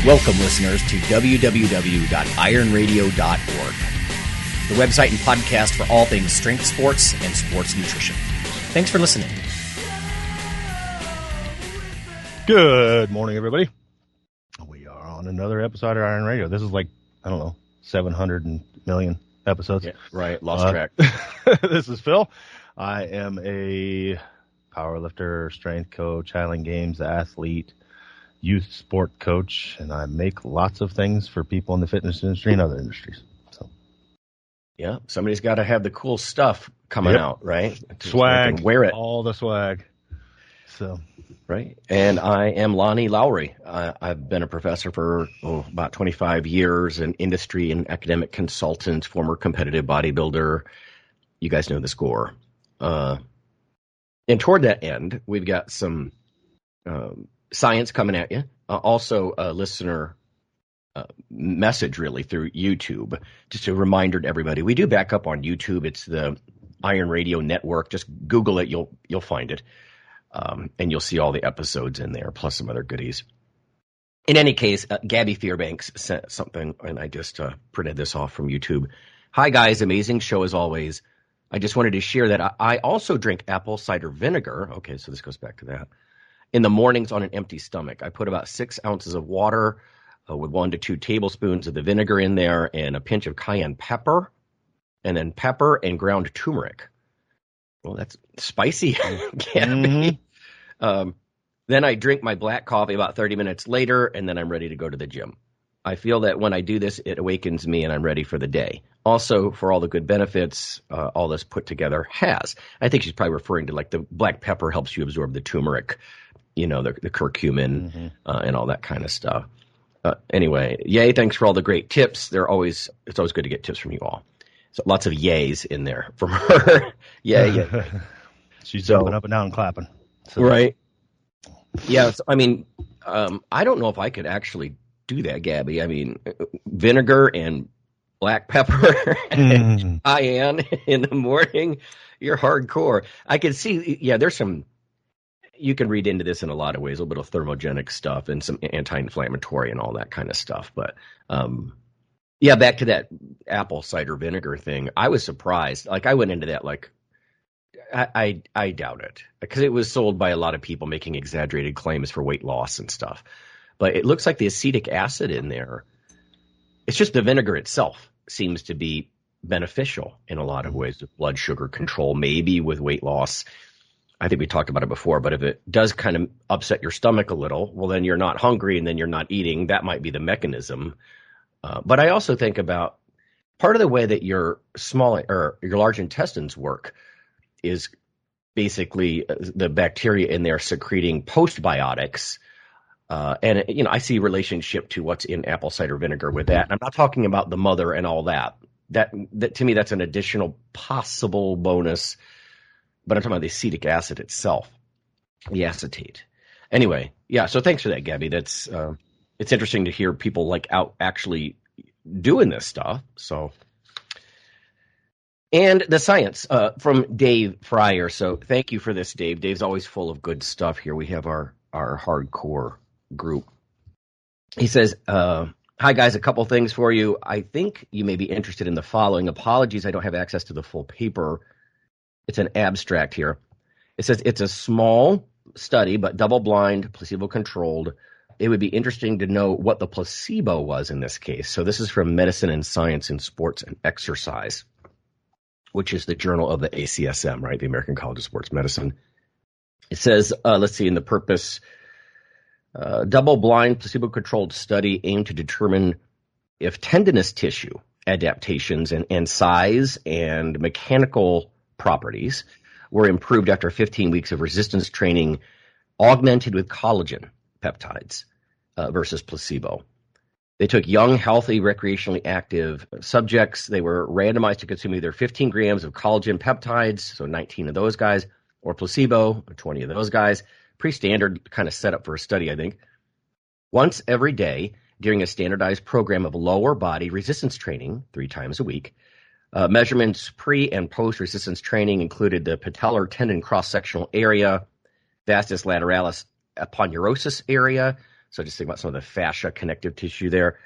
Welcome, listeners, to www.ironradio.org, the website and podcast for all things strength sports and sports nutrition. Thanks for listening. Good morning, everybody. We are on another episode of Iron Radio. This is like, 700 million episodes. Yeah, right. Lost track. This is Phil. I am a powerlifter, strength coach, Highland Games athlete, youth sport coach, and I make lots of things for people in the fitness industry and other industries. So, yeah, somebody's got to have the cool stuff coming out, right? Swag, wear it, all the swag. So, right. And I am Lonnie Lowry. I've been a professor for about 25 years, an industry and academic consultant, former competitive bodybuilder. You guys know the score. And toward that end, we've got some science coming at you. Also a listener message really through YouTube. Just a reminder to everybody, we do back up on YouTube. It's the Iron Radio Network. Just Google it. You'll find it. And you'll see all the episodes in there, plus some other goodies. In any case, Gabby Fairbanks sent something, and I just printed this off from YouTube. Hi, guys. Amazing show as always. I just wanted to share that I also drink apple cider vinegar. Okay, so this goes back to that. In the mornings on an empty stomach. I put about 6 ounces of water with 1 to 2 tablespoons of the vinegar in there and a pinch of cayenne pepper, and then pepper and ground turmeric. Well, that's spicy, Gabby. Mm-hmm. Then I drink my black coffee about 30 minutes later, and then I'm ready to go to the gym. I feel that when I do this, it awakens me and I'm ready for the day. Also, for all the good benefits all this put together has. I think she's probably referring to like the black pepper helps you absorb the turmeric, the curcumin and all that kind of stuff. Anyway, yay, thanks for all the great tips. It's always good to get tips from you all. So lots of yays in there from her. Yay. She's jumping up and down and clapping. So. Right. Yeah. So, I don't know if I could actually do that, Gabby. Vinegar and black pepper and cayenne in the morning, you're hardcore. I can see, there's some, you can read into this in a lot of ways, a little bit of thermogenic stuff and some anti-inflammatory and all that kind of stuff. But, back to that apple cider vinegar thing. I was surprised. Like, I went into that like, I doubt it, because it was sold by a lot of people making exaggerated claims for weight loss and stuff. But it looks like the acetic acid in there, it's just the vinegar itself seems to be beneficial in a lot of ways with blood sugar control, maybe with weight loss. I think we talked about it before, but if it does kind of upset your stomach a little, well, then you're not hungry and then you're not eating. That might be the mechanism. But I also think about part of the way that your large intestines work is basically the bacteria in there secreting postbiotics. And I see a relationship to what's in apple cider vinegar with that. And I'm not talking about the mother and all that. That to me, that's an additional possible bonus. But I'm talking about the acetic acid itself, the acetate. Anyway, so thanks for that, Gabby. That's it's interesting to hear people like out actually doing this stuff. So, and the science from Dave Fryer. So thank you for this, Dave. Dave's always full of good stuff here. We have our hardcore group. He says, hi, guys, a couple things for you. I think you may be interested in the following. Apologies, I don't have access to the full paper. It's an abstract here. It says it's a small study, but double-blind, placebo-controlled. It would be interesting to know what the placebo was in this case. So this is from Medicine and Science in Sports and Exercise, which is the journal of the ACSM, right, the American College of Sports Medicine. It says, let's see, in the purpose, double-blind, placebo-controlled study aimed to determine if tendinous tissue adaptations and size and mechanical properties were improved after 15 weeks of resistance training augmented with collagen peptides versus placebo. They took young, healthy, recreationally active subjects. They were randomized to consume either 15 grams of collagen peptides, so 19 of those guys, or placebo, 20 of those guys. Pretty standard kind of setup for a study, I think. Once every day during a standardized program of lower body resistance training 3 times a week. Measurements pre- and post-resistance training included the patellar tendon cross-sectional area, vastus lateralis aponeurosis area, So just think about some of the fascia connective tissue there.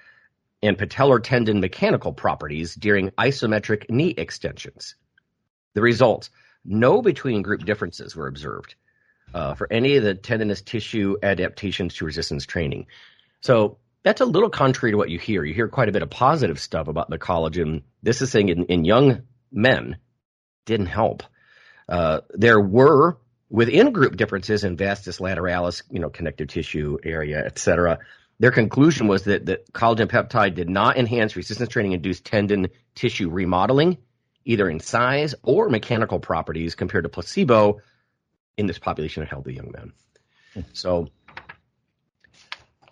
And patellar tendon mechanical properties during isometric knee extensions. The results, no between group differences were observed for any of the tendinous tissue adaptations to resistance training. So that's a little contrary to what you hear. You hear quite a bit of positive stuff about the collagen. This is saying in young men, didn't help. There were within group differences in vastus lateralis, connective tissue area, et cetera. Their conclusion was that collagen peptide did not enhance resistance training-induced tendon tissue remodeling, either in size or mechanical properties compared to placebo in this population of healthy young men. So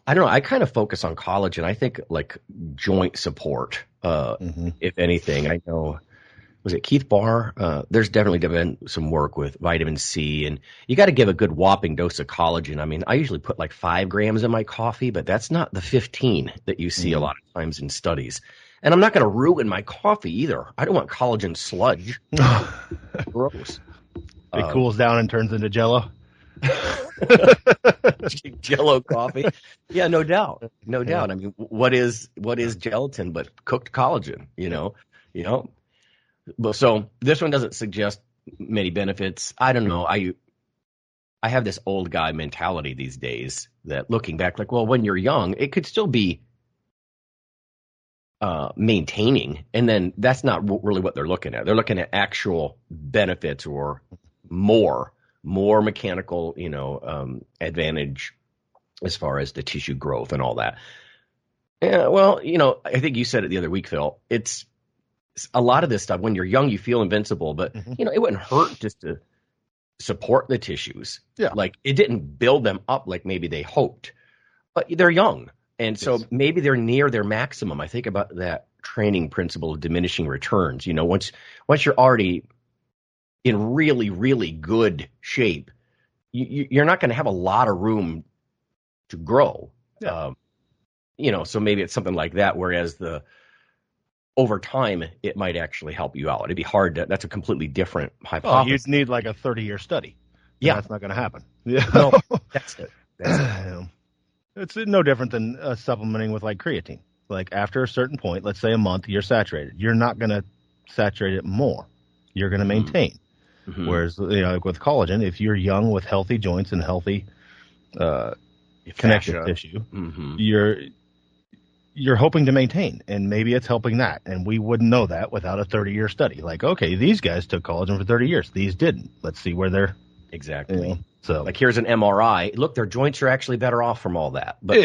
I don't know. I kind of focus on collagen. I think like joint support, if anything. I know, was it Keith Barr? There's definitely been some work with vitamin C, and you got to give a good whopping dose of collagen. I mean, I usually put like 5 grams in my coffee, but that's not the 15 that you see a lot of times in studies. And I'm not going to ruin my coffee either. I don't want collagen sludge. Gross. It cools down and turns into Jello. Jello coffee. Yeah, no doubt. No doubt. I mean, what is gelatin but cooked collagen, Well, so this one doesn't suggest many benefits. I don't know. I have this old guy mentality these days that looking back, like, well, when you're young, it could still be maintaining, and then that's not really what they're looking at. They're looking at actual benefits or more mechanical, advantage as far as the tissue growth and all that. Yeah, well, I think you said it the other week, Phil. It's a lot of this stuff. When you're young, you feel invincible, but it wouldn't hurt just to support the tissues. Yeah, like it didn't build them up like maybe they hoped, but they're young. And so maybe they're near their maximum. I think about that training principle of diminishing returns. Once you're already in really, really good shape, you're not going to have a lot of room to grow. Yeah. So maybe it's something like that. Whereas over time, it might actually help you out. It'd be hard to. That's a completely different hypothesis. You'd need like a 30-year study. Yeah, that's not going to happen. Yeah, no, that's it. It's no different than supplementing with like creatine. Like after a certain point, let's say a month, you're saturated. You're not going to saturate it more. You're going to maintain. Mm-hmm. Whereas, like with collagen, if you're young with healthy joints and healthy connective tissue, you're hoping to maintain, and maybe it's helping that. And we wouldn't know that without a 30-year study. Like, okay, these guys took collagen for 30 years. These didn't. Let's see where they're exactly. So, like, here's an MRI. Look, their joints are actually better off from all that. But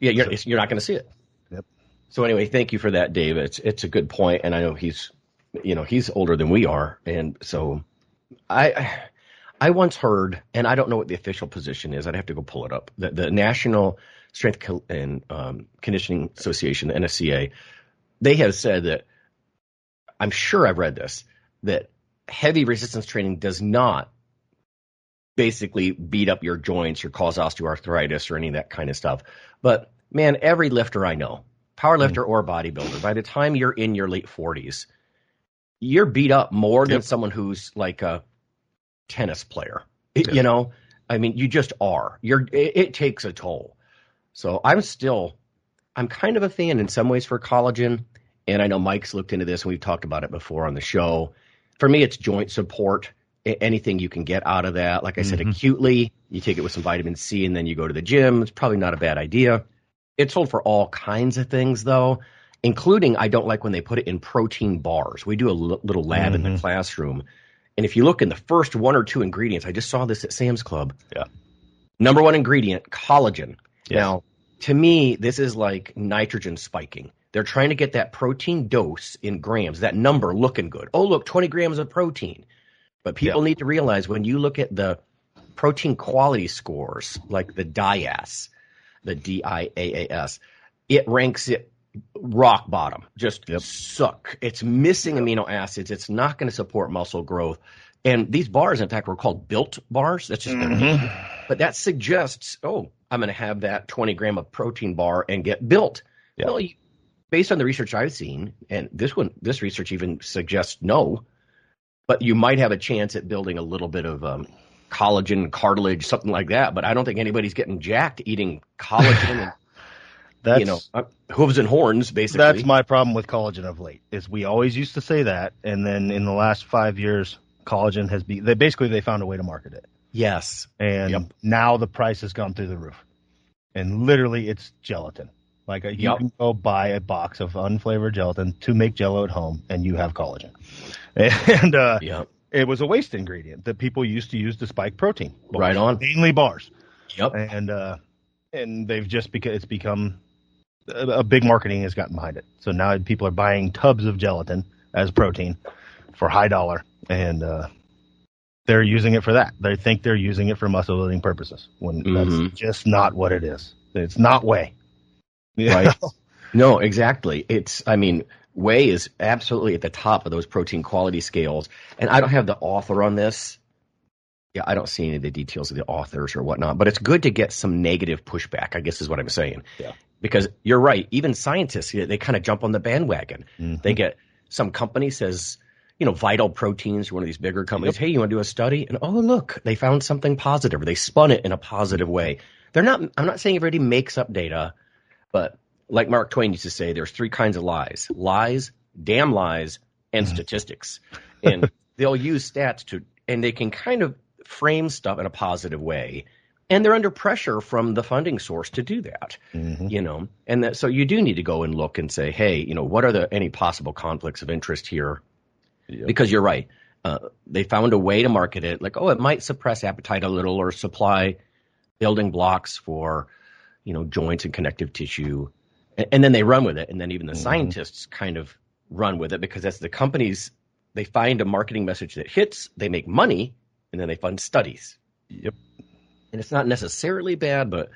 you're not going to see it. Yep. So anyway, thank you for that, Dave. It's a good point, and I know he's older than we are, and so I once heard, and I don't know what the official position is. I'd have to go pull it up. The National Strength and Conditioning Association, the NSCA, they have said that, I'm sure I've read this, that heavy resistance training does not basically beat up your joints or cause osteoarthritis or any of that kind of stuff. But man, every lifter I know, power lifter or bodybuilder, by the time you're in your late 40s, you're beat up more than someone who's like a tennis player. I mean, you just are. It takes a toll. So I'm kind of a fan in some ways for collagen, and I know Mike's looked into this and we've talked about it before on the show. For me, it's joint support. Anything you can get out of that. Like I said, acutely, you take it with some vitamin C and then you go to the gym. It's probably not a bad idea. It's sold for all kinds of things, though, including I don't like when they put it in protein bars. We do a little lab in the classroom. And if you look in the first 1 or 2 ingredients, I just saw this at Sam's Club. Yeah. Number 1 ingredient, collagen. Yes. Now, to me, this is like nitrogen spiking. They're trying to get that protein dose in grams, that number looking good. Oh, look, 20 grams of protein. But people need to realize when you look at the protein quality scores, like the DIAS, the DIAAS, it ranks it rock bottom, just suck. It's missing amino acids. It's not going to support muscle growth. And these bars, in fact, were called built bars. That's just their name. But that suggests, I'm going to have that 20 gram of protein bar and get built. Yeah. Well, based on the research I've seen, and this research even suggests no, but you might have a chance at building a little bit of collagen, cartilage, something like that. But I don't think anybody's getting jacked eating collagen and, hooves and horns, basically. That's my problem with collagen of late, is we always used to say that. And then in the last 5 years, collagen has been, they found a way to market it. Yes. And now the price has gone through the roof. And literally it's gelatin. Like you can go buy a box of unflavored gelatin to make Jello at home, and you have collagen. And it was a waste ingredient that people used to use to spike protein. Right on. Mainly bars. Yep. And they've just become a big marketing has gotten behind it. So now people are buying tubs of gelatin as protein for high dollar, and they're using it for that. They think they're using it for muscle building purposes when that's just not what it is. It's not whey. Right. No, exactly. Whey is absolutely at the top of those protein quality scales. And I don't have the author on this. Yeah, I don't see any of the details of the authors or whatnot, but it's good to get some negative pushback, I guess is what I'm saying. Yeah. Because you're right. Even scientists, they kind of jump on the bandwagon. They get some company says, Vital Proteins, one of these bigger companies, hey, you want to do a study? And oh, look, they found something positive. They spun it in a positive way. I'm not saying everybody makes up data, but like Mark Twain used to say, there's 3 kinds of lies: lies, damn lies, and statistics. And they'll use stats and they can kind of frame stuff in a positive way. And they're under pressure from the funding source to do that, and so you do need to go and look and say, hey, what are any possible conflicts of interest here? Yep. Because you're right. They found a way to market it like, it might suppress appetite a little or supply building blocks for, joints and connective tissue. And then they run with it. And then even the scientists kind of run with it because that's the companies, they find a marketing message that hits, they make money, and then they fund studies. Yep. And it's not necessarily bad, but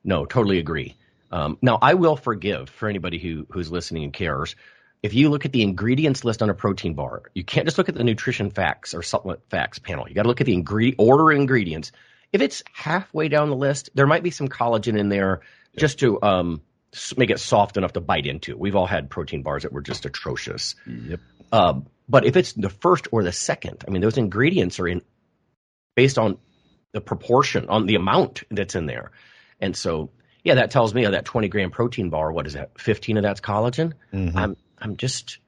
no, totally agree. Now, I will forgive for anybody who's listening and cares. If you look at the ingredients list on a protein bar, you can't just look at the nutrition facts or supplement facts panel. You got to look at the order of ingredients. If it's halfway down the list, there might be some collagen in there just to make it soft enough to bite into. We've all had protein bars that were just atrocious. Yep. But if it's the first or the second, those ingredients are in based on the proportion, on the amount that's in there. And so, that tells me that 20-gram protein bar, what is that, 15 of that's collagen? I'm just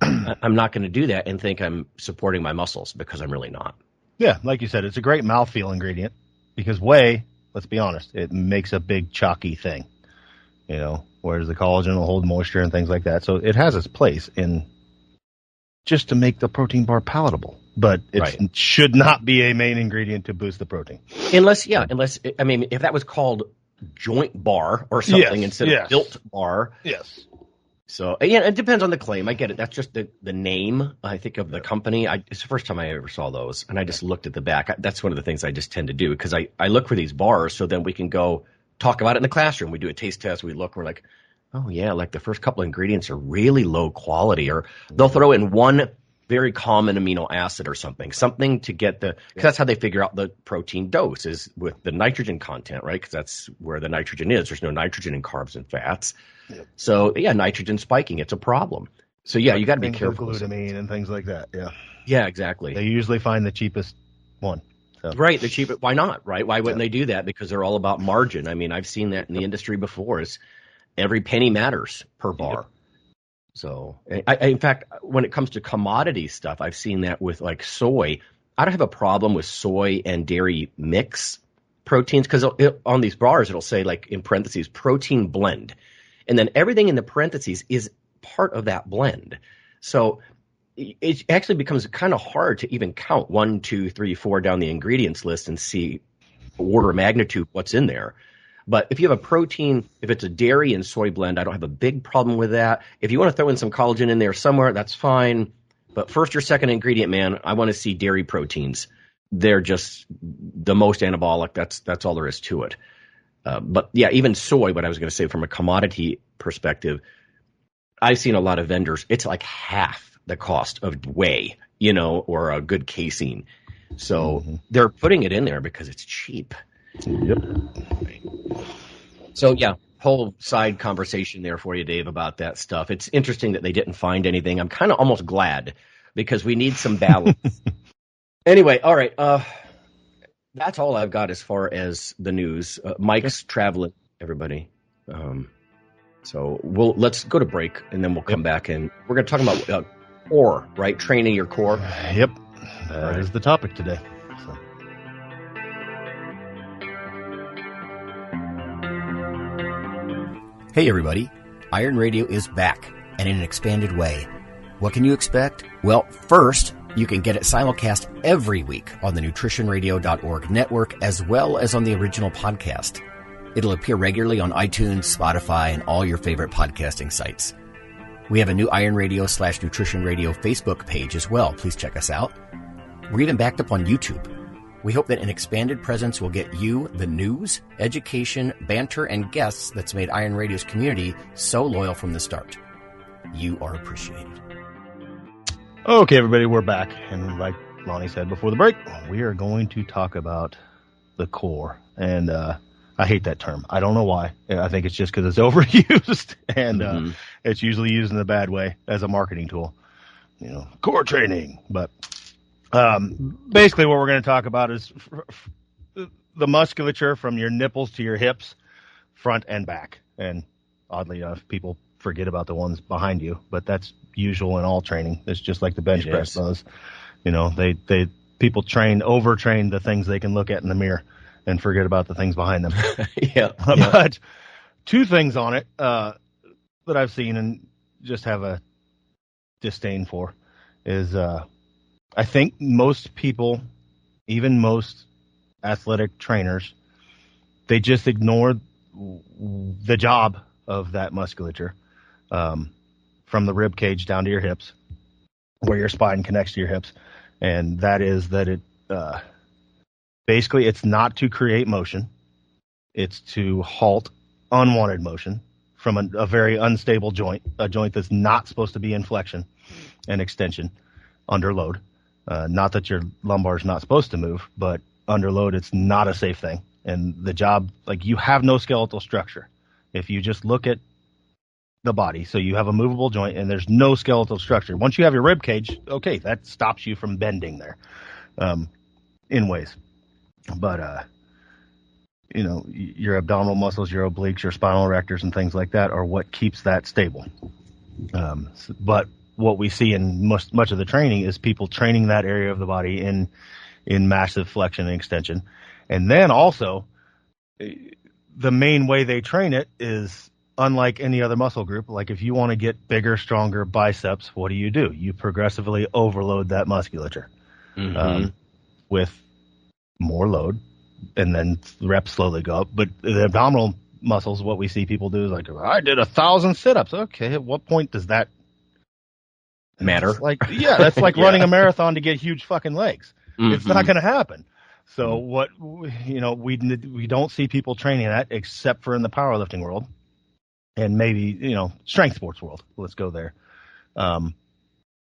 I'm not going to do that and think I'm supporting my muscles because I'm really not. Yeah, like you said, it's a great mouthfeel ingredient because whey, let's be honest, it makes a big chalky thing. Whereas the collagen will hold moisture and things like that. So it has its place in just to make the protein bar palatable. But it should not be a main ingredient to boost the protein. Unless if that was called joint bar or something instead of built bar. Yes. So, it depends on the claim. I get it. That's just the name, I think, of the company. It's the first time I ever saw those, and I just looked at the back. That's one of the things I just tend to do because I look for these bars so then we can go talk about it in the classroom. We do a taste test. We look. We're like, oh, yeah, like the first couple of ingredients are really low quality, or they'll throw in one very common amino acid or something to get because that's how they figure out the protein dose is with the nitrogen content, right? Because that's where the nitrogen is. There's no nitrogen in carbs and fats. Yep. So, nitrogen spiking, it's a problem. So, you got to be careful. Glutamine and things like that, yeah. Yeah, exactly. They usually find the cheapest one. So. Right, the cheapest. Why not, right? Why wouldn't they do that? Because they're all about margin. I've seen that in the industry before. Is every penny matters per bar. Yep. So, in fact, when it comes to commodity stuff, I've seen that with like soy. I don't have a problem with soy and dairy mix proteins because on these bars, it'll say like in parentheses, protein blend. And then everything in the parentheses is part of that blend. So it actually becomes kind of hard to even count 1, 2, 3, 4 down the ingredients list and see order of magnitude what's in there. But if you have a protein, if it's a dairy and soy blend, I don't have a big problem with that. If you want to throw in some collagen in there somewhere, that's fine. But first or second ingredient, man, I want to see dairy proteins. They're just the most anabolic. That's all there is to it. But even soy, what I was going to say from a commodity perspective, I've seen a lot of vendors. It's like half the cost of whey, or a good casein. So they're putting it in there because it's cheap. Yep. So, whole side conversation there for you, Dave, about that stuff. It's interesting that they didn't find anything. I'm kind of almost glad because we need some balance. Anyway, all right. That's all I've got as far as the news. Mike's traveling, everybody. So let's go to break, and then we'll come back, and we're going to talk about core, right? Training your core. Yep, that is the topic today. So. Hey everybody, Iron Radio is back, and in an expanded way. What can you expect? Well, first, you can get it simulcast every week on the nutritionradio.org network, as well as on the original podcast. It'll appear regularly on iTunes, Spotify, and all your favorite podcasting sites. We have a new Iron Radio / Nutrition Radio Facebook page as well. Please check us out. We're even backed up on YouTube. We hope that an expanded presence will get you the news, education, banter, and guests that's made Iron Radio's community so loyal from the start. You are appreciated. Okay, everybody, we're back. And like Lonnie said before the break, we are going to talk about the core. And I hate that term. I don't know why. I think it's just because it's overused. And it's usually used in a bad way as a marketing tool. You know, core training. But basically what we're going to talk about is the musculature from your nipples to your hips, front and back. And oddly enough, people forget about the ones behind you, but that's usual in all training. It's just like the bench press does. You know, people overtrain the things they can look at in the mirror and forget about the things behind them. But two things on it that I've seen and just have a disdain for is I think most people, even most athletic trainers, they just ignore the job of that musculature. From the rib cage down to your hips, where your spine connects to your hips. And that is that it basically it's not to create motion. It's to halt unwanted motion from a very unstable joint, a joint that's not supposed to be in flexion and extension under load. Not that your lumbar is not supposed to move, but under load, it's not a safe thing. And the job, like, you have no skeletal structure. If you just look at the body, so you have a movable joint and there's no skeletal structure. Once you have your rib cage, okay, that stops you from bending there in ways. But you know, your abdominal muscles, your obliques, your spinal erectors and things like that are what keeps that stable. But what we see in much of the training is people training that area of the body in massive flexion and extension. And then also the main way they train it is unlike any other muscle group. Like if you want to get bigger, stronger biceps, what do? You progressively overload that musculature with more load, and then reps slowly go up. But the abdominal muscles, what we see people do is like, I did 1,000 sit-ups. Okay, at what point does that matter? That's like running a marathon to get huge fucking legs. It's not going to happen. So what, you know, we don't see people training that except for in the powerlifting world. And maybe, you know, strength sports world. Let's go there.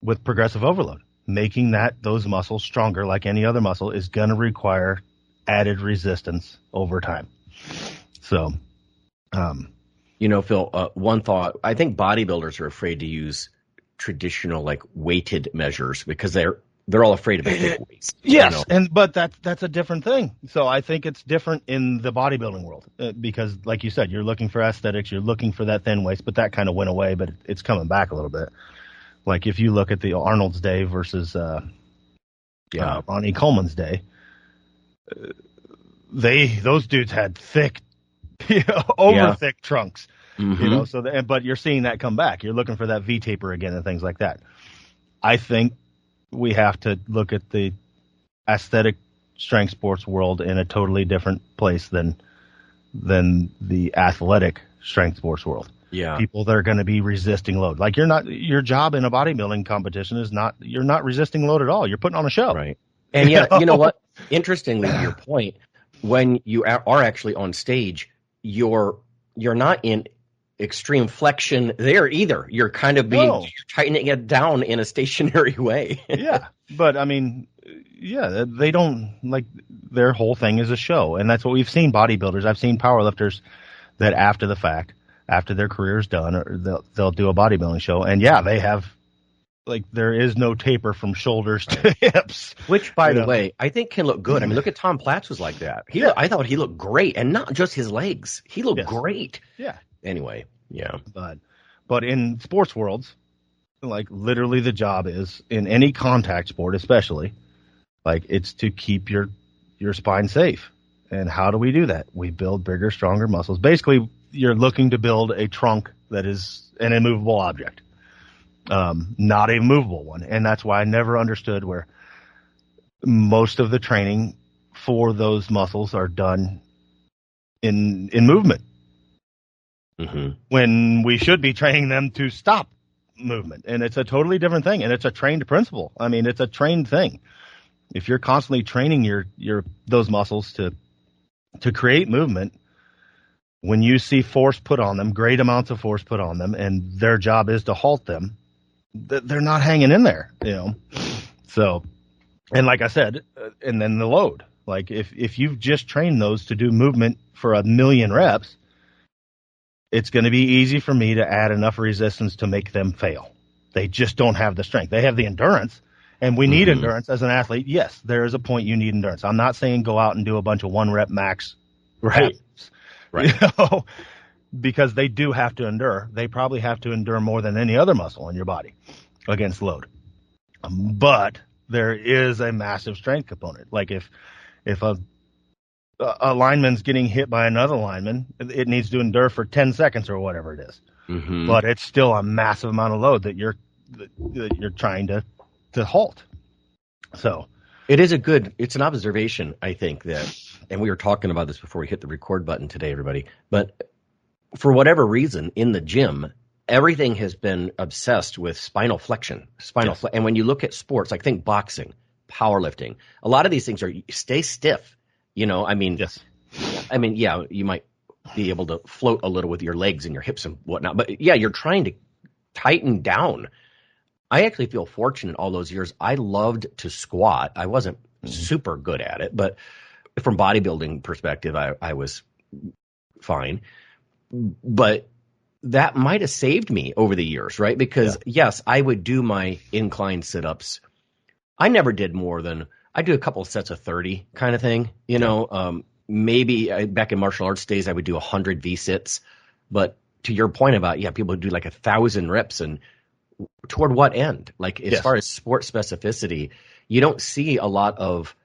With progressive overload, making those muscles stronger like any other muscle is going to require added resistance over time. So, you know, Phil, one thought, I think bodybuilders are afraid to use traditional, like, weighted measures because they're all afraid of big weights. Yes, you know? But that's a different thing. So I think it's different in the bodybuilding world because, like you said, you're looking for aesthetics, you're looking for that thin waist, but that kind of went away, but it's coming back a little bit. Like if you look at the Arnold's day versus Ronnie Coleman's day, those dudes had thick, thick trunks. You know, so but you're seeing that come back. You're looking for that V taper again and things like that. I think we have to look at the aesthetic strength sports world in a totally different place than the athletic strength sports world. Yeah. People that are going to be resisting load. Like your job in a bodybuilding competition is you're not resisting load at all. You're putting on a show. Right. And yet, you know what? Interestingly, to your point, when you are actually on stage, you're not in extreme flexion there either. You're kind of you're tightening it down in a stationary way. Yeah. But I mean, they don't, like, their whole thing is a show. And that's what we've seen bodybuilders. I've seen powerlifters that after the fact, after their career's done, or they'll do a bodybuilding show. And they have like there is no taper from shoulders to hips. Which, by the way, I think can look good. I mean, look at Tom Platz was like that. I thought he looked great, and not just his legs. He looked great. Yeah. Anyway, yeah. But in sports worlds, like literally the job is in any contact sport, especially, like it's to keep your spine safe. And how do we do that? We build bigger, stronger muscles. Basically, you're looking to build a trunk that is an immovable object, not a movable one. And that's why I never understood where most of the training for those muscles are done in movement. Mm-hmm. When we should be training them to stop movement. And it's a totally different thing. And it's a trained principle. I mean, it's a trained thing. If you're constantly training those muscles to create movement, when you see force put on them, great amounts of force put on them, and their job is to halt them, they're not hanging in there, you know? So, and like I said, and then the load, like if you've just trained those to do movement for 1,000,000 reps, it's going to be easy for me to add enough resistance to make them fail. They just don't have the strength. They have the endurance, and we need endurance as an athlete. Yes, there is a point you need endurance. I'm not saying go out and do a bunch of 1-rep max. Right. You know, because they do have to endure. They probably have to endure more than any other muscle in your body against load. But there is a massive strength component. Like if a lineman's getting hit by another lineman, it needs to endure for 10 seconds or whatever it is. Mm-hmm. But it's still a massive amount of load that you're trying to halt. So it's an observation, I think, that, and we were talking about this before we hit the record button today, everybody, but for whatever reason in the gym, everything has been obsessed with spinal flexion, and when you look at sports, like think boxing, powerlifting, a lot of these things are stay stiff. You know, I mean, yeah, you might be able to float a little with your legs and your hips and whatnot, but yeah, you're trying to tighten down. I actually feel fortunate all those years. I loved to squat. I wasn't super good at it, but from bodybuilding perspective, I was fine. But that might have saved me over the years, right? Because yes, I would do my incline sit-ups. I never did more than I do a couple of sets of 30 kind of thing, you know, maybe back in martial arts days, I would do 100 V-sits, but to your point about, people do like 1,000 reps and toward what end? Like as far as sport specificity, you don't see a lot of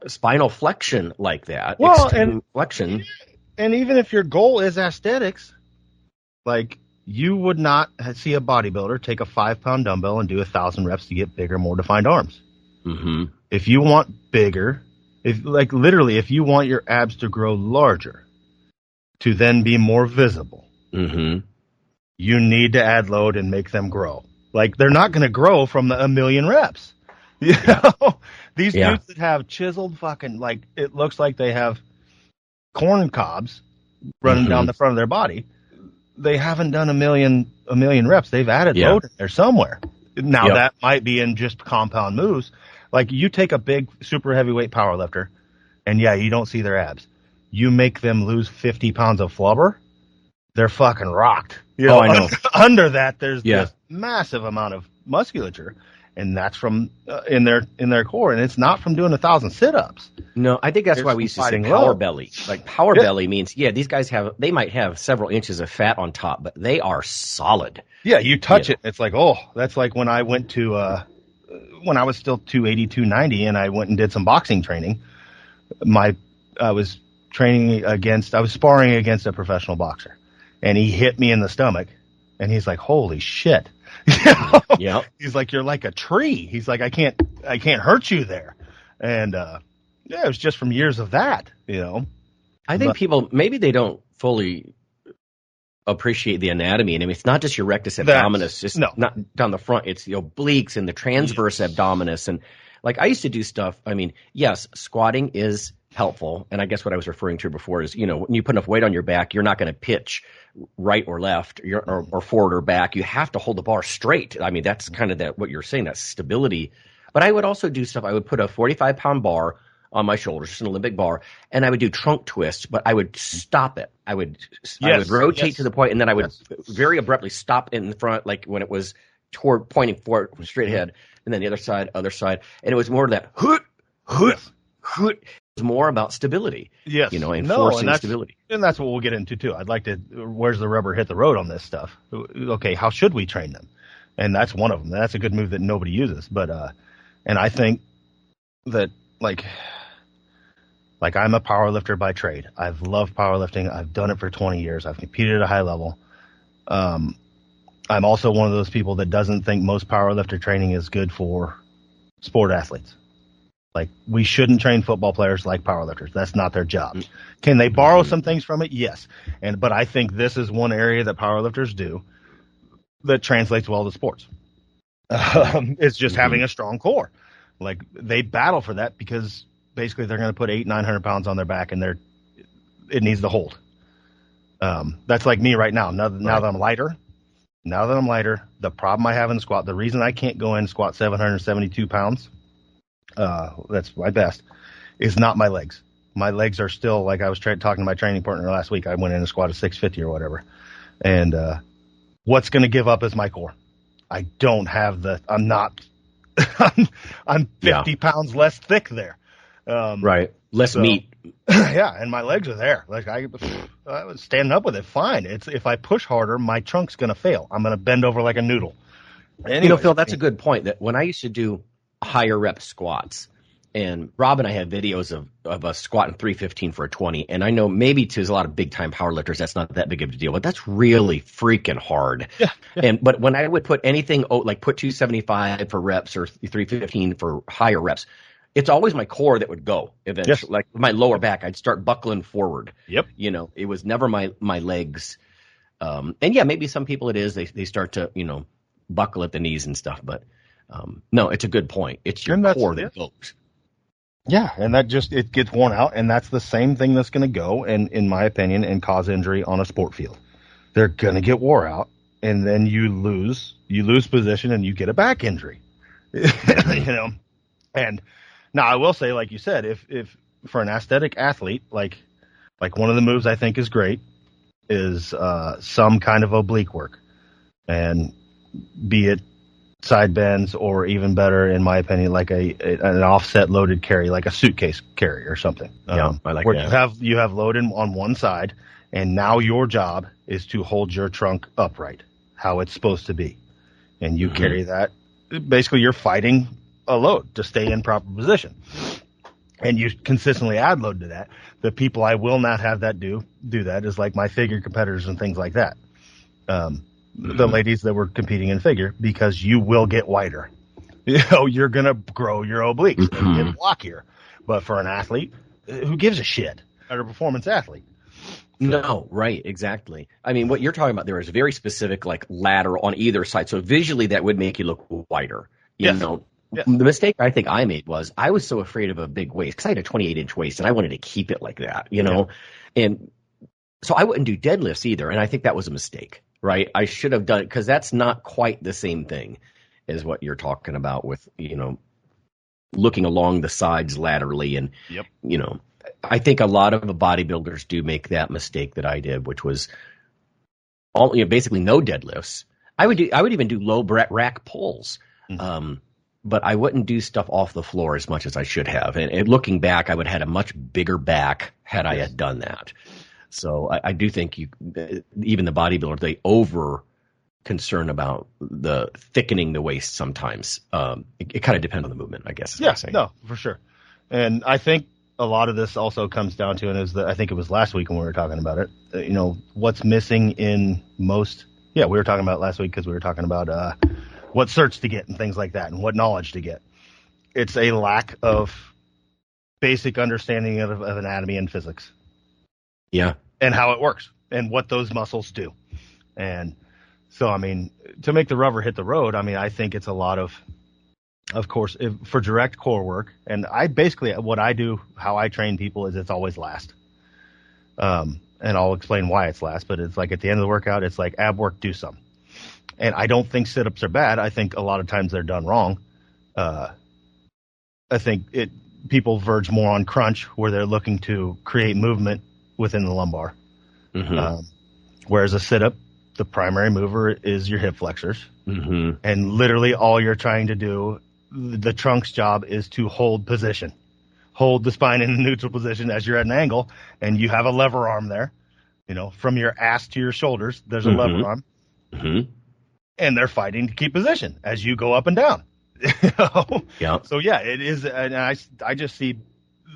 spinal flexion like that. Well, and flexion. And even if your goal is aesthetics, like you would not see a bodybuilder take a 5-pound dumbbell and do 1,000 reps to get bigger, more defined arms. Mm-hmm. If you want bigger, if you want your abs to grow larger, to then be more visible, you need to add load and make them grow. Like they're not going to grow from the 1,000,000 reps. You know, these dudes that have chiseled fucking, like it looks like they have corn cobs running down the front of their body. They haven't done a million reps. They've added load in there somewhere. Now that might be in just compound moves. Like you take a big super heavyweight powerlifter and you don't see their abs. You make them lose 50 pounds of flubber. They're fucking rocked. You know, I know. Under that, there's this massive amount of musculature, and that's from in their core, and it's not from doing 1,000 sit-ups. No, I think that's why we used to say power belly. Like power belly means, these guys they might have several inches of fat on top, but they are solid. Yeah, you touch it, it's like, that's like when I went to when I was still 280, 290, and I went and did some boxing training. I was sparring against a professional boxer, and he hit me in the stomach, and he's like, "Holy shit!" He's like, "You're like a tree." He's like, "I can't hurt you there," and it was just from years of that, you know. I think people maybe they don't fully appreciate the anatomy, and I mean, it's not just your rectus abdominis, just not down the front. It's the obliques and the transverse abdominis, and like I used to do stuff. I mean, yes, squatting is helpful, and I guess what I was referring to before is, when you put enough weight on your back, you're not going to pitch right or left, or forward or back. You have to hold the bar straight. I mean, that's kind of what you're saying, that stability. But I would also do stuff. I would put a 45-pound bar on my shoulders, just an Olympic bar, and I would do trunk twists, but I would stop it. I would rotate to the point, and then I would very abruptly stop in the front, like when it was toward pointing forward straight ahead, and then the other side, and it was more of that hoot, hoot, hoot. It was more about stability. Yes, enforcing stability. And that's what we'll get into too. I'd like to. Where's the rubber hit the road on this stuff? Okay, how should we train them? And that's one of them. That's a good move that nobody uses. But and I think that like I'm a power lifter by trade. I've loved powerlifting. I've done it for 20 years. I've competed at a high level. I'm also one of those people that doesn't think most powerlifter training is good for sport athletes. Like, we shouldn't train football players like powerlifters. That's not their job. Can they borrow some things from it? Yes. But I think this is one area that powerlifters do that translates well to sports. It's just having a strong core. Like, they battle for that because basically they're going to put 800-900 pounds on their back, and it needs to hold. That's like me right now. Now that I'm lighter, the problem I have in the squat, the reason I can't go in and squat 772 pounds, that's my best, is not my legs. My legs are still, like I was talking to my training partner last week, I went in and squatted 650 or whatever. And what's going to give up is my core. I don't have I'm 50 pounds less thick there. Less meat. Yeah, and my legs are there. Like, I was standing up with it fine. It's if I push harder, my chunk's going to fail. I'm going to bend over like a noodle. Anyways, Phil, that's a good point. That when I used to do higher rep squats, and Rob and I have videos of us squatting 315 for a 20, and I know maybe to a lot of big time powerlifters that's not that big of a deal, but that's really freaking hard. Yeah. But when I would put anything like put 275 for reps or 315 for higher reps, it's always my core that would go eventually. Yes. Like my lower back, I'd start buckling forward. Yep. It was never my legs. And yeah, maybe some people it is. They start to, buckle at the knees and stuff. But no, it's a good point. It's your core that goes. Yeah, and that it gets worn out, and that's the same thing that's going to go, and in my opinion, and cause injury on a sport field. They're going to get wore out, and then you lose position, and you get a back injury. And now I will say, like you said, if for an aesthetic athlete, like one of the moves I think is great is some kind of oblique work, and be it side bends, or even better, in my opinion, like an offset loaded carry, like a suitcase carry or something. Yeah, I like where that. You have load on one side, and now your job is to hold your trunk upright, how it's supposed to be, and you carry that. Basically, you're fighting a load to stay in proper position, and you consistently add load to that. The people I will not have that do that is like my figure competitors and things like that. The ladies that were competing in figure, because you will get wider. You're going to grow your obliques. They'll get blockier. But for an athlete, who gives a shit? Or a performance athlete. No, right, exactly. I mean, what you're talking about there is very specific, like lateral on either side. So visually, that would make you look wider. Yes. The mistake I think I made was I was so afraid of a big waist because I had a 28-inch waist and I wanted to keep it like that, And so I wouldn't do deadlifts either, and I think that was a mistake. Right, I should have done it because that's not quite the same thing as what you're talking about with looking along the sides laterally, and I think a lot of the bodybuilders do make that mistake that I did, which was basically no deadlifts. I would even do low rack pulls, but I wouldn't do stuff off the floor as much as I should have. And looking back, I would have had a much bigger back had I had done that. So I do think even the bodybuilder, they over concern about the thickening the waist sometimes. It kind of depends on the movement, I guess. Yeah, no, for sure. And I think a lot of this also comes down to, and I think it was last week when we were talking about it, what's missing in most, we were talking about it last week because we were talking about what certs to get and things like that and what knowledge to get. It's a lack of basic understanding of anatomy and physics. Yeah. And how it works and what those muscles do. And so, I mean, to make the rubber hit the road, I mean, I think it's a lot of course, for direct core work. And what I do, how I train people is it's always last. And I'll explain why it's last, but it's like at the end of the workout, it's like ab work, do some. And I don't think sit-ups are bad. I think a lot of times they're done wrong. I think people verge more on crunch where they're looking to create movement within the lumbar. Whereas a sit-up, the primary mover is your hip flexors, Mm-hmm. And literally all you're trying to do, the trunk's job is to hold position. Hold the spine in a neutral position as you're at an angle, and you have a lever arm there. From your ass to your shoulders, there's a lever arm. Mm-hmm. And they're fighting to keep position as you go up and down. Yeah. So, yeah, it is. And I just see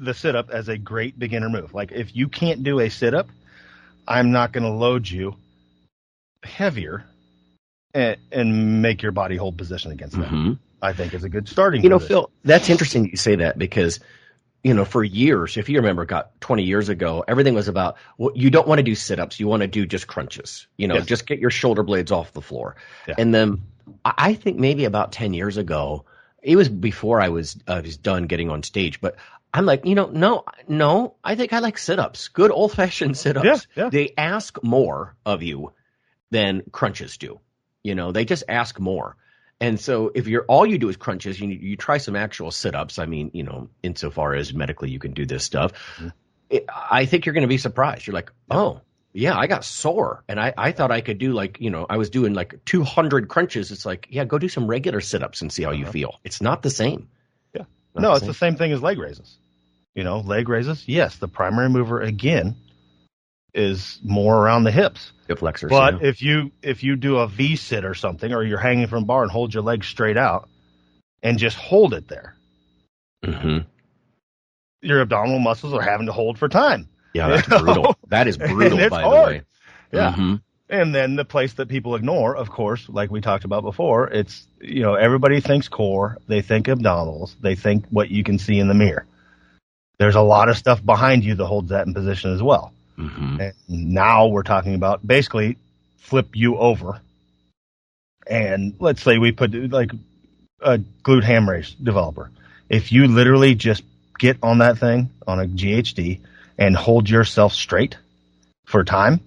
the sit-up as a great beginner move. Like, if you can't do a sit-up, I'm not going to load you heavier and make your body hold position against them. I think is a good starting position. Phil, that's interesting you say that because, for years, if you remember, 20 years ago, everything was about, well, you don't want to do sit-ups. You want to do just crunches, Yes. just get your shoulder blades off the floor. Yeah. And then I think maybe about 10 years ago, it was before I was done getting on stage, but I'm like, no, I think I like sit-ups, good old-fashioned sit-ups. Yeah. They ask more of you than crunches do. They just ask more. And so if all you do is crunches, you try some actual sit-ups. I mean, insofar as medically you can do this stuff, I think you're going to be surprised. You're like, oh, yeah, I got sore. And I thought I could do I was doing 200 crunches. It's like, yeah, go do some regular sit-ups and see how you feel. It's not the same. Yeah. No, it's the same thing as leg raises. Leg raises, yes, the primary mover, again, is more around the hips. Hip flexors. But if you do a V sit or something, or you're hanging from a bar and hold your legs straight out and just hold it there, your abdominal muscles are having to hold for time. Yeah, that's brutal. That is brutal, by hard. the way. Yeah. And then the place that people ignore, of course, like we talked about before, it's, everybody thinks core, they think abdominals, they think what you can see in the mirror. There's a lot of stuff behind you that holds that in position as well. And now we're talking about basically flip you over. And let's say we put like a glute ham raise developer. If you literally just get on that thing on a GHD and hold yourself straight for time,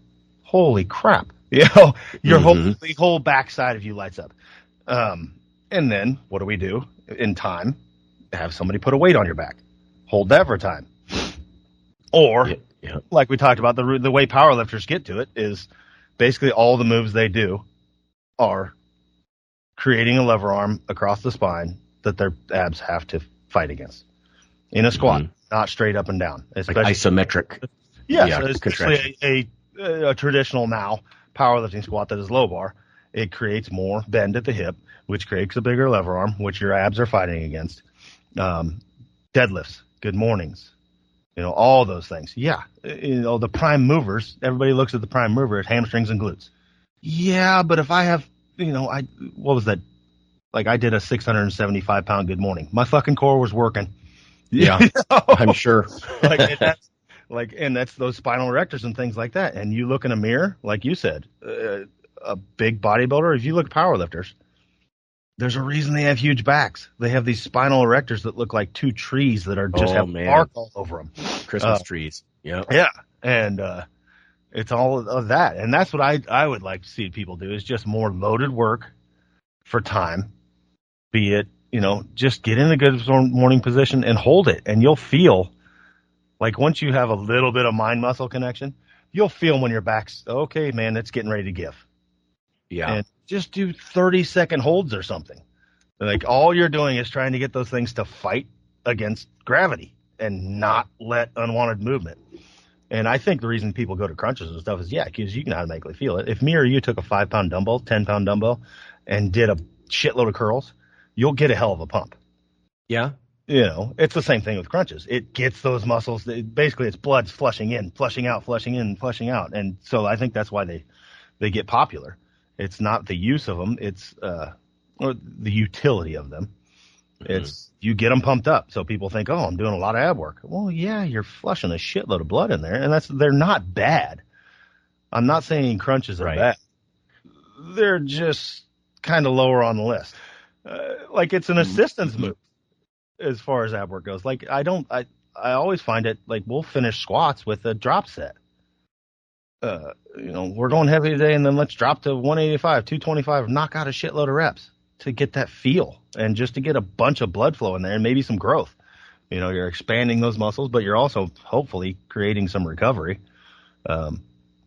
holy crap. Your whole backside of you lights up. And then what do we do in time? Have somebody put a weight on your back. Hold that for time. Or, like we talked about, the way powerlifters get to it is basically all the moves they do are creating a lever arm across the spine that their abs have to fight against. In a squat, not straight up and down. Like isometric. Yes, especially a traditional now powerlifting squat that is low bar. It creates more bend at the hip, which creates a bigger lever arm, which your abs are fighting against. Deadlifts, good mornings, all those things. Yeah, the prime movers, everybody looks at the prime mover as hamstrings and glutes. Yeah, but if I have, what was that? Like I did a 675-pound good morning. My fucking core was working. Yeah, I'm sure. And that's those spinal erectors and things like that. And you look in a mirror, like you said, a big bodybuilder, if you look at powerlifters, there's a reason they have huge backs. They have these spinal erectors that look like two trees that are just have bark all over them. Christmas trees. Yeah. Yeah. And it's all of that. And that's what I would like to see people do is just more loaded work for time. Be it, just get in a good morning position and hold it. And you'll feel like once you have a little bit of mind muscle connection, you'll feel when your back's okay, man, it's getting ready to give. Yeah. And just do 30-second holds or something. Like all you're doing is trying to get those things to fight against gravity and not let unwanted movement. And I think the reason people go to crunches and stuff is, because you can automatically feel it. If me or you took a 5-pound dumbbell, 10-pound dumbbell, and did a shitload of curls, you'll get a hell of a pump. Yeah. It's the same thing with crunches. It gets those muscles. Basically, it's blood's flushing in, flushing out, flushing in, flushing out. And so I think that's why they get popular. It's not the use of them. It's or the utility of them. It's you get them pumped up. So people think, oh, I'm doing a lot of ab work. Well, yeah, you're flushing a shitload of blood in there. And they're not bad. I'm not saying crunches are bad. They're just kind of lower on the list. Like it's an assistance move as far as ab work goes. Like I always find it like we'll finish squats with a drop set. We're going heavy today and then let's drop to 185, 225, knock out a shitload of reps to get that feel and just to get a bunch of blood flow in there and maybe some growth. You're expanding those muscles, but you're also hopefully creating some recovery.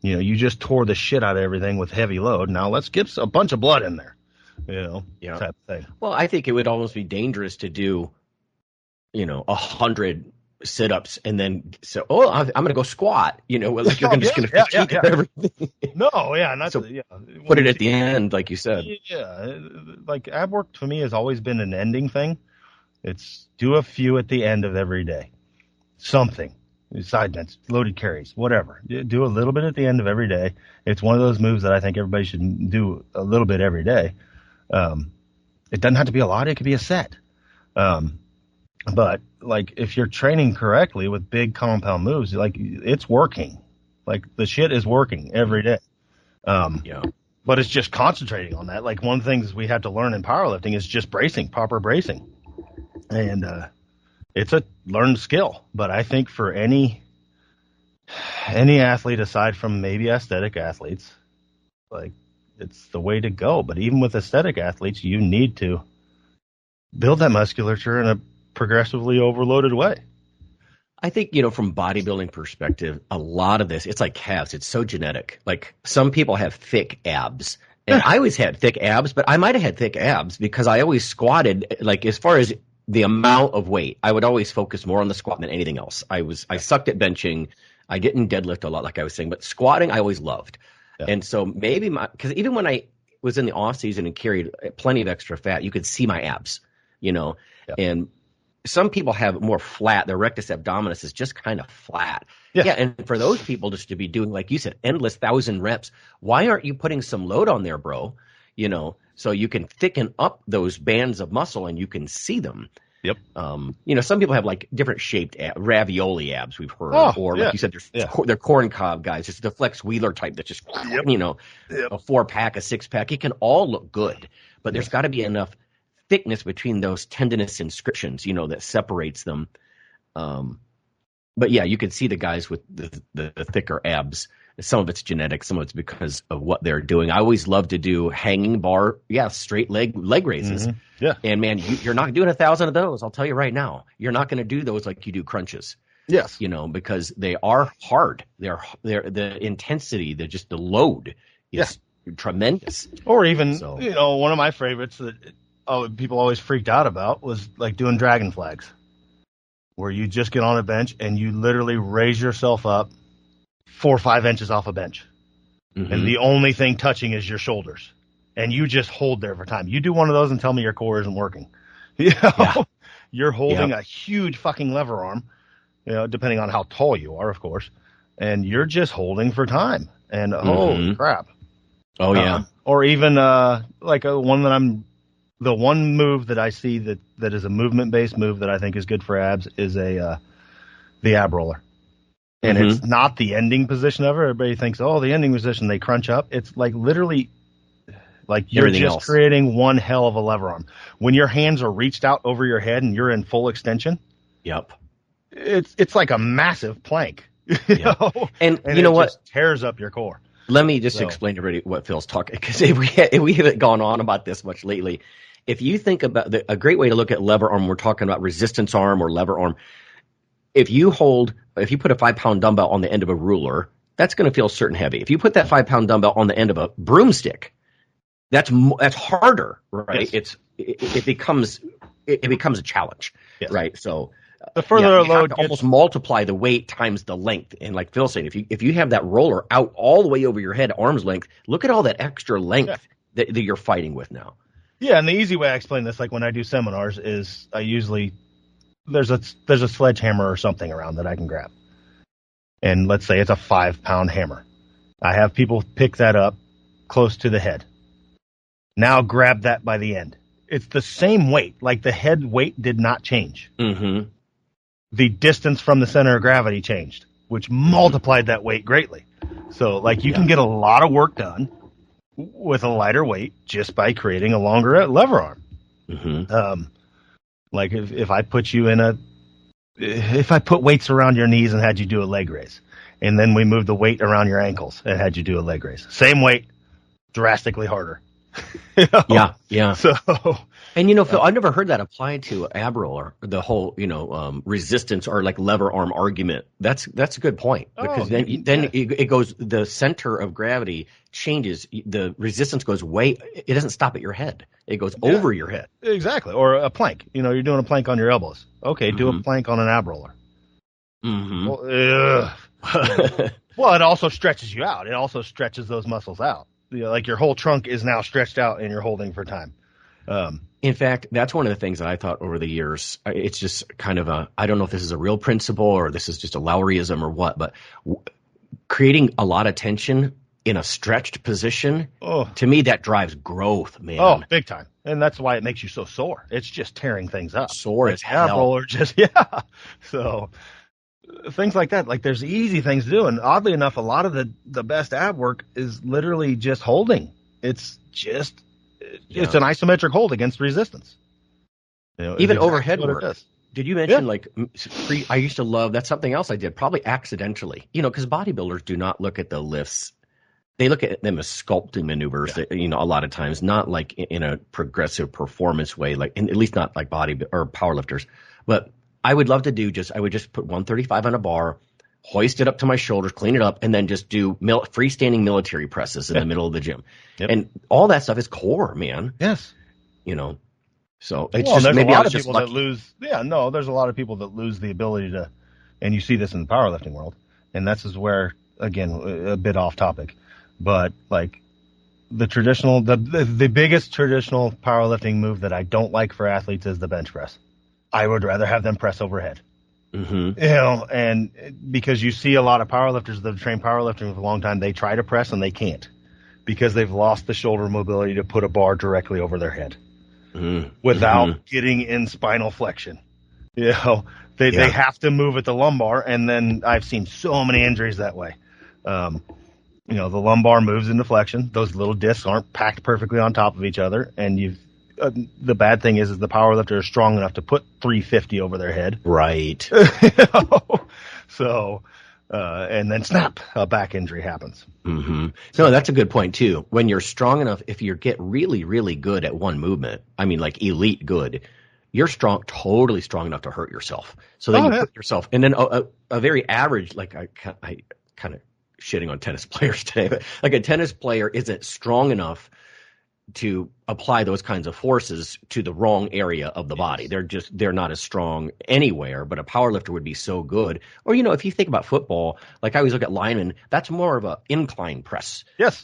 You just tore the shit out of everything with heavy load. Now let's get a bunch of blood in there. type of thing. Well, I think it would almost be dangerous to do, 100 sit-ups and then say, I'm going to go squat. Like you're just going to everything. No, not so put it at the end, like you said. Yeah, like ab work for me has always been an ending thing. It's do a few at the end of every day. Something. Side bends, loaded carries, whatever. Do a little bit at the end of every day. It's one of those moves that I think everybody should do a little bit every day. It doesn't have to be a lot. It could be a set. But like if you're training correctly with big compound moves, like it's working. Like the shit is working every day. But it's just concentrating on that. Like one of the things we have to learn in powerlifting is just bracing, proper bracing. And it's a learned skill. But I think for any athlete aside from maybe aesthetic athletes, like it's the way to go. But even with aesthetic athletes, you need to build that musculature in a progressively overloaded way. I think, from bodybuilding perspective, a lot of this, it's like calves. It's so genetic. Like some people have thick abs. And I always had thick abs, but I might have had thick abs because I always squatted, like as far as the amount of weight, I would always focus more on the squat than anything else. I sucked at benching. I didn't deadlift a lot, like I was saying, but squatting I always loved. Yeah. And so maybe because even when I was in the off season and carried plenty of extra fat, you could see my abs, and some people have more flat. Their rectus abdominis is just kind of flat. Yeah. And for those people just to be doing, like you said, endless 1,000 reps, why aren't you putting some load on there, bro? So you can thicken up those bands of muscle and you can see them. Yep. Some people have like different shaped ravioli abs we've heard, like you said, they're corn cob guys. It's the Flex Wheeler type that just, a 4-pack, a 6-pack. It can all look good, but there's got to be enough thickness between those tendinous inscriptions, that separates them. But yeah, you can see the guys with the thicker abs. Some of it's genetic, some of it's because of what they're doing. I always love to do hanging bar, straight leg raises. Mm-hmm. Yeah. And man, you're not doing 1,000 of those. I'll tell you right now, you're not going to do those like you do crunches. Yes. Because they are hard. They're the intensity, the load is tremendous. Or even, one of my favorites that people always freaked out about was like doing dragon flags, where you just get on a bench and you literally raise yourself up 4 or 5 inches off a bench. Mm-hmm. And the only thing touching is your shoulders. And you just hold there for time. You do one of those and tell me your core isn't working. You're holding a huge fucking lever arm, depending on how tall you are, of course. And you're just holding for time. And holy crap. Oh, yeah. Or even the one move that I see that is a movement-based move that I think is good for abs is the ab roller. And it's not the ending position of it. Everybody thinks, the ending position, they crunch up. It's like literally like you're everything just else. Creating one hell of a lever arm. When your hands are reached out over your head and you're in full extension. Yep. It's like a massive plank. And you know what? Just tears up your core. Let me just explain to everybody what Phil's talking, because if we haven't gone on about this much lately. If you think about a great way to look at lever arm, we're talking about resistance arm or lever arm. If you put a 5-pound dumbbell on the end of a ruler, that's going to feel certain heavy. If you put that 5-pound dumbbell on the end of a broomstick, that's harder, right? Yes. It becomes a challenge, right? So the further load, almost multiply the weight times the length. And like Phil said, if you have that roller out all the way over your head, arm's length, look at all that extra length that you're fighting with now. Yeah, and the easy way I explain this, like when I do seminars, is I usually there's a sledgehammer or something around that I can grab, and let's say it's a 5-pound hammer. I have people pick that up close to the head. Now grab that by the end. It's the same weight, like the head weight did not change. Mm-hmm. The distance from the center of gravity changed, which multiplied that weight greatly. So, like, you can get a lot of work done with a lighter weight just by creating a longer lever arm. Mm-hmm. Like if I put weights around your knees and had you do a leg raise, and then we moved the weight around your ankles and had you do a leg raise, same weight, drastically harder. Yeah. So And Phil, I've never heard that applied to ab roller, the whole resistance or like lever arm argument. That's a good point, because it goes, the center of gravity changes, the resistance goes it doesn't stop at your head, it goes over your head. Exactly. Or a plank. You're doing a plank on your elbows. Okay, do a plank on an ab roller. Well, it also stretches you out. It also stretches those muscles out. Like your whole trunk is now stretched out and you're holding for time. In fact, that's one of the things that I thought over the years. It's just kind of I don't know if this is a real principle or this is just a Lowryism or what, but creating a lot of tension in a stretched position, to me, that drives growth, man. Oh, big time. And that's why it makes you so sore. It's just tearing things up. Sore as hell. Or So things like that, like there's easy things to do. And oddly enough, a lot of the best ab work is literally just holding. It's an isometric hold against resistance. Even overhead work. Did you mention I used to love, that's something else I did, probably accidentally, because bodybuilders do not look at the lifts. They look at them as sculpting maneuvers, a lot of times, not like in a progressive performance way, like at least not like powerlifters. But I would love to I would just put 135 on a bar, hoist it up to my shoulders, clean it up, and then just do freestanding military presses in the middle of the gym. Yep. And all that stuff is core, man. Yes. So it's just, maybe I was just lucky. There's a lot of people that lose the ability to, and you see this in the powerlifting world, and this is where, again, a bit off topic, but like the biggest traditional powerlifting move that I don't like for athletes is the bench press. I would rather have them press overhead. Mm-hmm. And because you see a lot of powerlifters that have trained powerlifting for a long time, they try to press and they can't because they've lost the shoulder mobility to put a bar directly over their head without getting in spinal flexion. They have to move at the lumbar, and then I've seen so many injuries that way. The lumbar moves into flexion. Those little discs aren't packed perfectly on top of each other, and the bad thing is the powerlifter is strong enough to put 350 over their head. Right. So, and then snap, a back injury happens. Mm-hmm. No, that's a good point too. When you're strong enough, if you get really, really good at one movement, I mean like elite good, you're totally strong enough to hurt yourself. So then you put yourself, and then a very average, like I kind of shitting on tennis players today, but like a tennis player isn't strong enough to apply those kinds of forces to the wrong area of the body. They're not as strong anywhere, but a powerlifter would be so good. Or, if you think about football, like I always look at linemen, that's more of a incline press. Yes.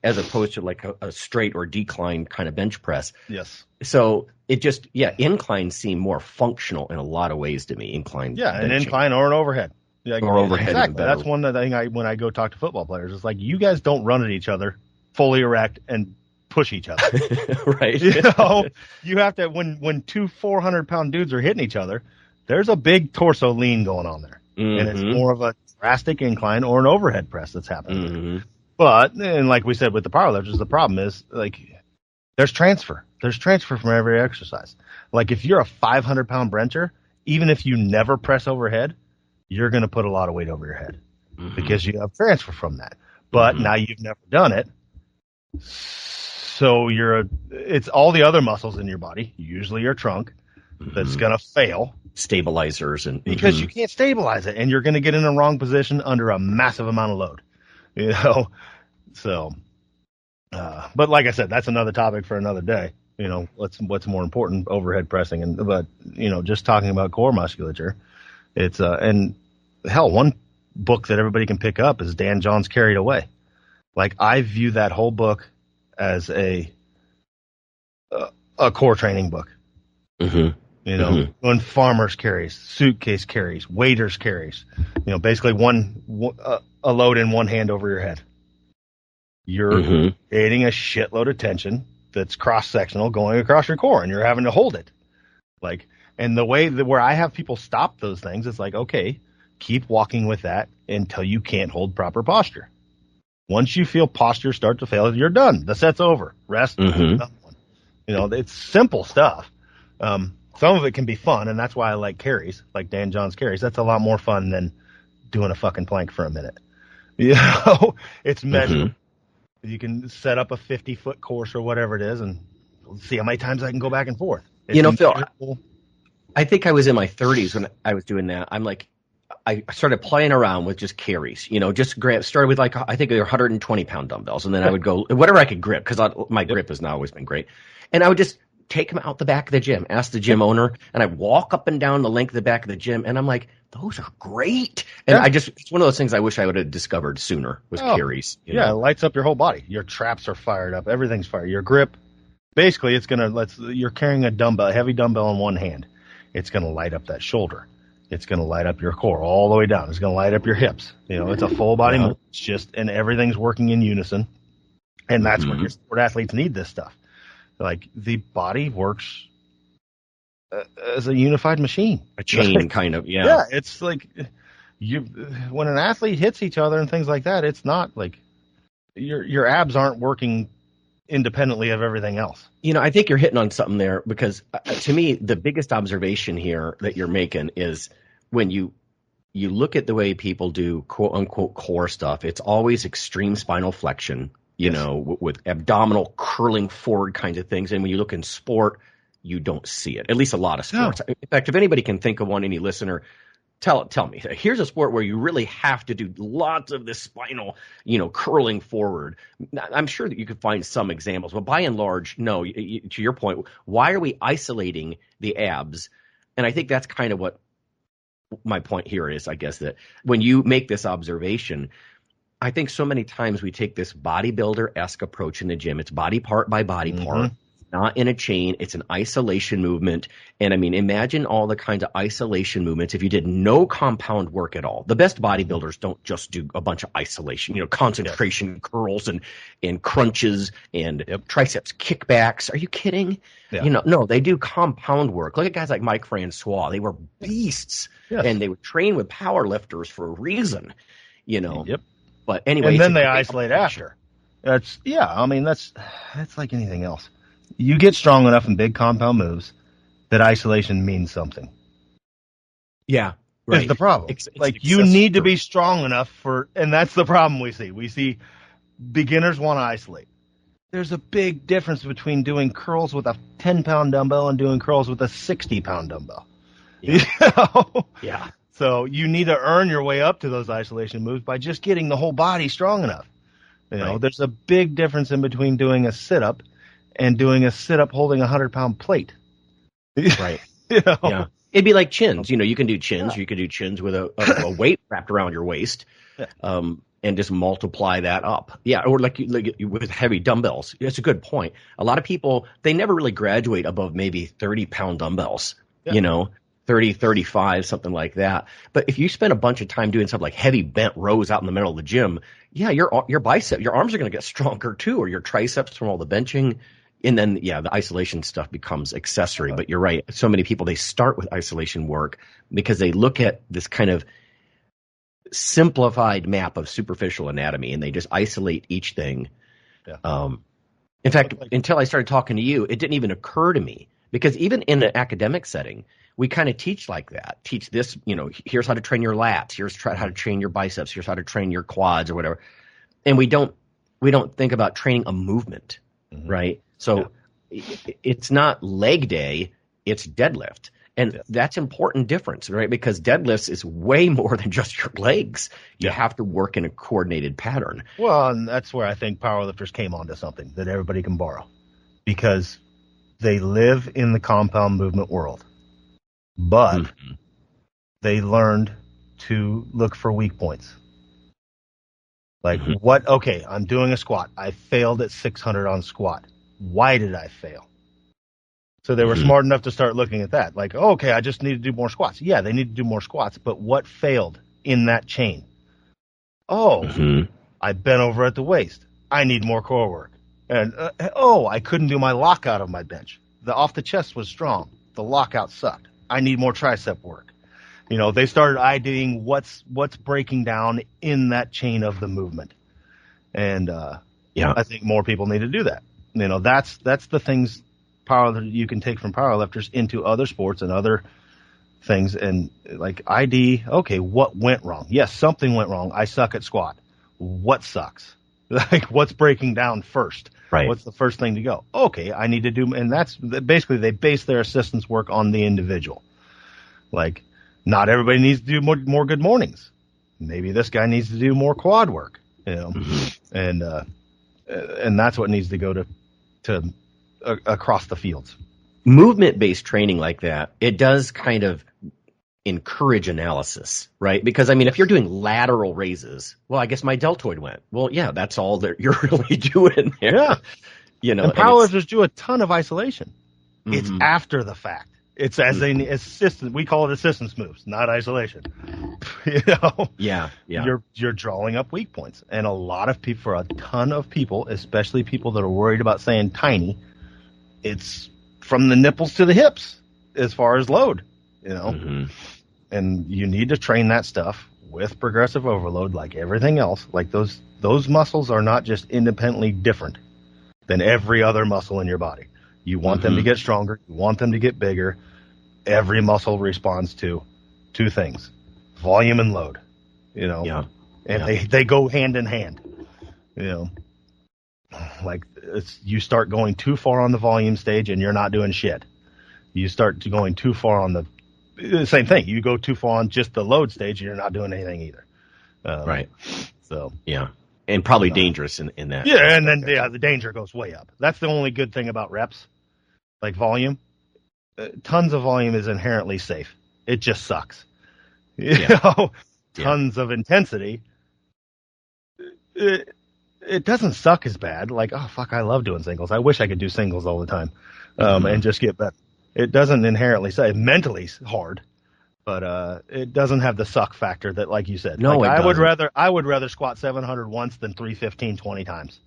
As opposed to like a straight or decline kind of bench press. Yes. So it just, inclines seem more functional in a lot of ways to me. Incline. Yeah, an incline or an overhead. Yeah, or overhead. Exactly. That's one thing when I go talk to football players. It's like, you guys don't run at each other fully erect and push each other. Right. You have to, when two 400-pound dudes are hitting each other, there's a big torso lean going on there. Mm-hmm. And it's more of a drastic incline or an overhead press that's happening. Mm-hmm. But, and like we said with the powerlifters, the problem is, like, there's transfer. There's transfer from every exercise. Like, if you're a 500-pound bencher, even if you never press overhead, you're going to put a lot of weight over your head because you have transfer from that. But now you've never done it. So it's all the other muscles in your body, usually your trunk, that's going to fail. Stabilizers. Because you can't stabilize it, and you're going to get in the wrong position under a massive amount of load. So, but like I said, that's another topic for another day. What's more important, overhead pressing. But just talking about core musculature, it's, and hell, one book that everybody can pick up is Dan John's Carried Away. Like, I view that whole book as a core training book. Doing farmers carries, suitcase carries, waiters carries, basically a load in one hand over your head. You're creating a shitload of tension that's cross-sectional going across your core, and you're having to hold it. Like, and the way where I have people stop those things, it's like, okay, keep walking with that until you can't hold proper posture. Once you feel posture start to fail, you're done. The set's over. Rest. It's simple stuff. Some of it can be fun, and that's why I like carries, like Dan John's carries. That's a lot more fun than doing a fucking plank for a minute. It's measured. You can set up a 50-foot course or whatever it is and see how many times I can go back and forth. Phil, I think I was in my 30s when I was doing that. I'm like, I started playing around with just carries, started with like, I think they were 120-pound dumbbells. And then I would go whatever I could grip, because my grip has now always been great. And I would just take them out the back of the gym, ask the gym owner, and I walk up and down the length of the back of the gym. And I'm like, those are great. And it's one of those things I wish I would have discovered sooner was carries. It lights up your whole body. Your traps are fired up. Everything's fired. Your grip, basically you're carrying a heavy dumbbell in one hand. It's going to light up that shoulder. It's going to light up your core all the way down. It's going to light up your hips. It's a full body move. It's and everything's working in unison. And that's when your sport athletes need this stuff. Like, the body works as a unified machine. A chain, kind of, yeah. Yeah, it's like when an athlete hits each other and things like that, it's not like your abs aren't working independently of everything else. I think you're hitting on something there, because to me, the biggest observation here that you're making is when you look at the way people do quote unquote core stuff, it's always extreme spinal flexion, with abdominal curling forward kinds of things. And when you look in sport, you don't see it, at least a lot of sports. No. In fact, if anybody can think of one, any listener, tell me, here's a sport where you really have to do lots of this spinal, curling forward. I'm sure that you could find some examples, but by and large, no. To your point, why are we isolating the abs? And I think that's kind of what my point here is, I guess, that when you make this observation, I think so many times we take this bodybuilder-esque approach in the gym. It's body part by body part. Not in a chain. It's an isolation movement. And I mean, imagine all the kinds of isolation movements if you did no compound work at all. The best bodybuilders don't just do a bunch of isolation, concentration curls and crunches and triceps kickbacks. Are you kidding? Yeah. No, they do compound work. Look at guys like Mike Francois. They were beasts, and they would train with powerlifters for a reason, Yep. But anyway. And then they isolate after. That's like anything else. You get strong enough in big compound moves that isolation means something. Yeah, right. Is the problem. You need to be strong enough and that's the problem we see. We see beginners want to isolate. There's a big difference between doing curls with a 10-pound dumbbell and doing curls with a 60-pound dumbbell. Yeah. Yeah. So you need to earn your way up to those isolation moves by just getting the whole body strong enough. There's a big difference in between doing a sit-up and doing a sit-up holding a 100-pound plate. Right. Yeah. It'd be like chins. You can do chins. Yeah. You can do chins with a weight wrapped around your waist, and just multiply that up. Yeah, or like with heavy dumbbells. That's a good point. A lot of people, they never really graduate above maybe 30-pound dumbbells, 30, 35, something like that. But if you spend a bunch of time doing something like heavy bent rows out in the middle of the gym, your bicep, your arms are going to get stronger too, or your triceps from all the benching. And then, the isolation stuff becomes accessory. But you're right. So many people, they start with isolation work because they look at this kind of simplified map of superficial anatomy, and they just isolate each thing. Yeah. In fact, until I started talking to you, it didn't even occur to me, because even in an academic setting, we kind of teach like that. Teach this, here's how to train your lats. Here's how to train your biceps. Here's how to train your quads or whatever. And we don't think about training a movement, right? So it's not leg day, it's deadlift. And that's important difference, right? Because deadlifts is way more than just your legs. You have to work in a coordinated pattern. Well, and that's where I think powerlifters came onto something that everybody can borrow, because they live in the compound movement world. But they learned to look for weak points. Like I'm doing a squat. I failed at 600 on squat. Why did I fail? So they were smart enough to start looking at that. Like, I just need to do more squats. Yeah, they need to do more squats. But what failed in that chain? I bent over at the waist. I need more core work. And, I couldn't do my lockout of my bench. The off the chest was strong. The lockout sucked. I need more tricep work. They started IDing what's breaking down in that chain of the movement. And I think more people need to do that. That's the things you can take from powerlifters into other sports and other things, and like ID. Okay, what went wrong? Yes, something went wrong. I suck at squat. What sucks? Like, what's breaking down first? Right. What's the first thing to go? Okay, I need to do, and that's basically they base their assistance work on the individual. Like, not everybody needs to do more good mornings. Maybe this guy needs to do more quad work, and that's what needs to go to across the fields. Movement-based training like that, it does kind of encourage analysis, right? Because, I mean, if you're doing lateral raises, well, I guess my deltoid went. Well, yeah, that's all that you're really doing there. Yeah. And powerlifters do a ton of isolation. It's after the fact. It's as an assistant. We call it assistance moves, not isolation. Yeah. You're drawing up weak points. And a lot of people, for a ton of people, especially people that are worried about saying tiny, it's from the nipples to the hips as far as load, and you need to train that stuff with progressive overload like everything else. Like those muscles are not just independently different than every other muscle in your body. You want them to get stronger. You want them to get bigger. Every muscle responds to two things, volume and load, and they go hand in hand, like you start going too far on the volume stage and you're not doing shit. You start going too far on the same thing. You go too far on just the load stage and you're not doing anything either. Right. So, yeah. And probably dangerous in that. Yeah. And then, the danger goes way up. That's the only good thing about reps. Like volume, tons of volume is inherently safe. It just sucks. Tons of intensity. It doesn't suck as bad. Like, oh fuck, I love doing singles. I wish I could do singles all the time, and just get better. It doesn't inherently say mentally hard, but it doesn't have the suck factor that, like you said. No, I would rather squat 700 once than 315 20 times.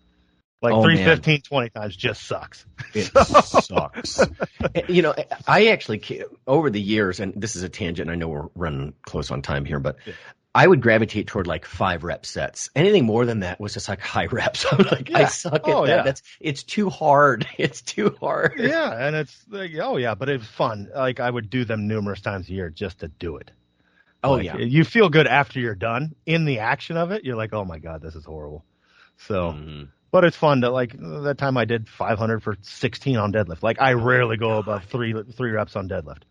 Like 315 20 times just sucks. It sucks. I actually, over the years, and this is a tangent, I know we're running close on time here, but I would gravitate toward like 5 rep sets. Anything more than that was just like high reps. I'm like, I suck at that. It's too hard. It's too hard. Yeah, and it's like, but it's fun. Like I would do them numerous times a year just to do it. You feel good after you're done. In the action of it, you're like, oh my God, this is horrible. So, but it's fun to, like, that time I did 500 for 16 on deadlift. Like I rarely go above three reps on deadlift.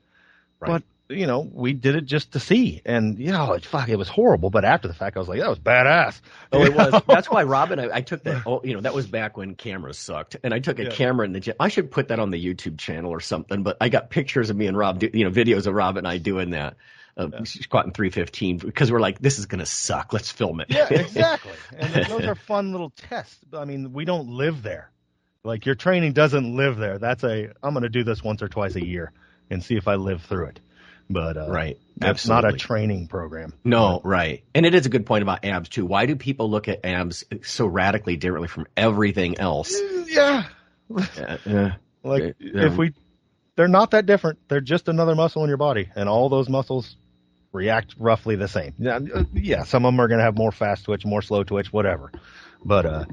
Right. But we did it just to see, and it was horrible. But after the fact, I was like, that was badass. Oh, it was. That's why Rob and I took that. That was back when cameras sucked, and I took a camera in the gym. I should put that on the YouTube channel or something. But I got pictures of me and Rob, videos of Rob and I doing that, squatting 315, because we're like, this is gonna suck. Let's film it. Yeah, exactly. And those are fun little tests. I mean, we don't live there. Like your training doesn't live there. I'm gonna do this once or twice a year and see if I live through it. But right, that's not a training program. No, right. And it is a good point about abs too. Why do people look at abs so radically differently from everything else? Yeah. Like they're not that different. They're just another muscle in your body, and all those muscles react roughly the same. Yeah, some of them are going to have more fast twitch, more slow twitch, whatever. But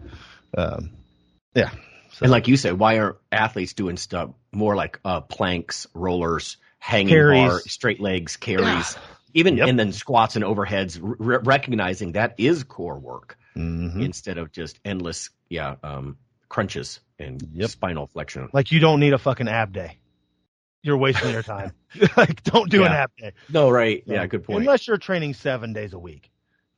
yeah. So. And like you said, why are athletes doing stuff more like planks, rollers, hanging carries, bar, straight legs, carries, and then squats and overheads, recognizing that is core work instead of just endless, crunches and spinal flexion. Like you don't need a fucking ab day. You're wasting your time. Like don't do an ab day. No, right. Yeah, good point. Unless you're training 7 days a week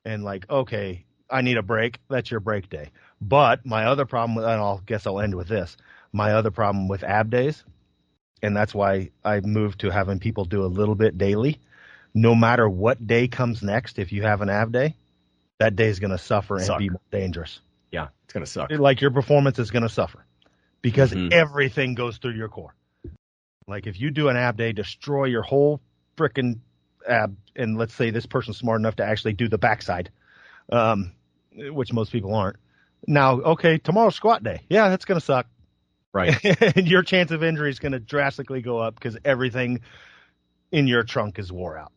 and like, okay, I need a break. That's your break day. But my other problem, and I guess I'll end with this, my other problem with ab days, and that's why I moved to having people do a little bit daily. No matter what day comes next, if you have an ab day, that day is going to suffer and be more dangerous. Yeah, it's going to suck. Like your performance is going to suffer because everything goes through your core. Like if you do an ab day, destroy your whole frickin' ab, and let's say this person's smart enough to actually do the backside, which most people aren't. Now, okay, tomorrow's squat day. Yeah, that's going to suck. Right. And your chance of injury is going to drastically go up because everything in your trunk is wore out.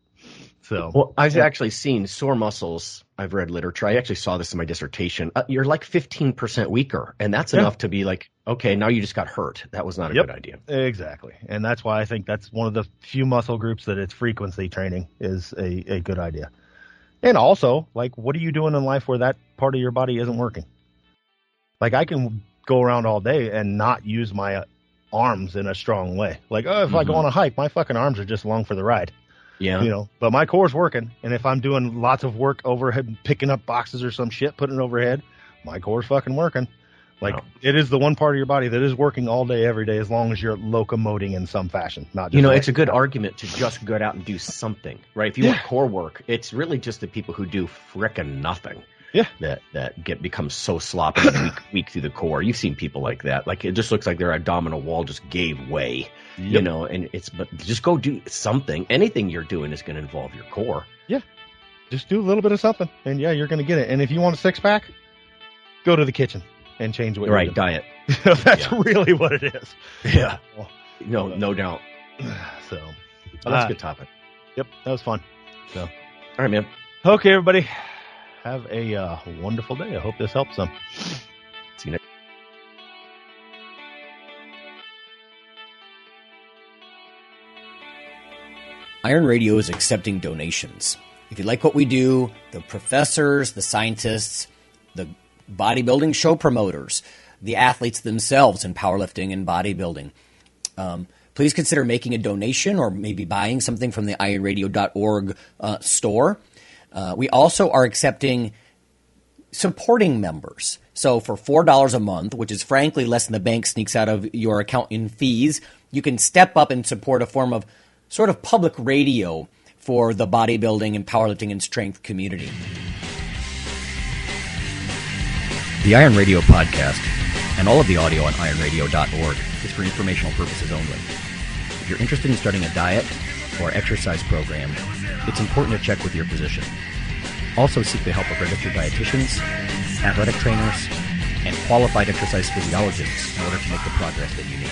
So, well, I've actually seen sore muscles. I've read literature. I actually saw this in my dissertation. You're like 15% weaker, and that's enough to be like, okay, now you just got hurt. That was not a good idea. Exactly. And that's why I think that's one of the few muscle groups that it's frequency training is a good idea. And also, like, what are you doing in life where that part of your body isn't working? Like, I can go around all day and not use my arms in a strong way. Like, oh, if I go on a hike, my fucking arms are just along for the ride. Yeah. You know, but my core's working. And if I'm doing lots of work overhead, picking up boxes or some shit, putting it overhead, my core's fucking working. Like, it is the one part of your body that is working all day, every day, as long as you're locomoting in some fashion. Not just it's a good argument to just go out and do something, right? If you want core work, it's really just the people who do frickin' nothing. Yeah. That become so sloppy and weak through the core. You've seen people like that. Like, it just looks like their abdominal wall just gave way, and but just go do something. Anything you're doing is going to involve your core. Yeah. Just do a little bit of something, and you're going to get it. And if you want a six-pack, go to the kitchen and change what you're doing. Diet. That's really what it is. Yeah. No doubt. So, that's a good topic. Yep, that was fun. So, all right, man. Okay, everybody. Have a wonderful day. I hope this helps some. See you next. Iron Radio is accepting donations. If you like what we do, the professors, the scientists, the bodybuilding show promoters, the athletes themselves in powerlifting and bodybuilding, please consider making a donation or maybe buying something from the ironradio.org store. We also are accepting supporting members. So for $4 a month, which is frankly less than the bank sneaks out of your account in fees, you can step up and support a form of sort of public radio for the bodybuilding and powerlifting and strength community. The Iron Radio podcast and all of the audio on ironradio.org is for informational purposes only. If you're interested in starting a diet or exercise program, it's important to check with your physician. Also seek the help of registered dietitians, athletic trainers, and qualified exercise physiologists in order to make the progress that you need.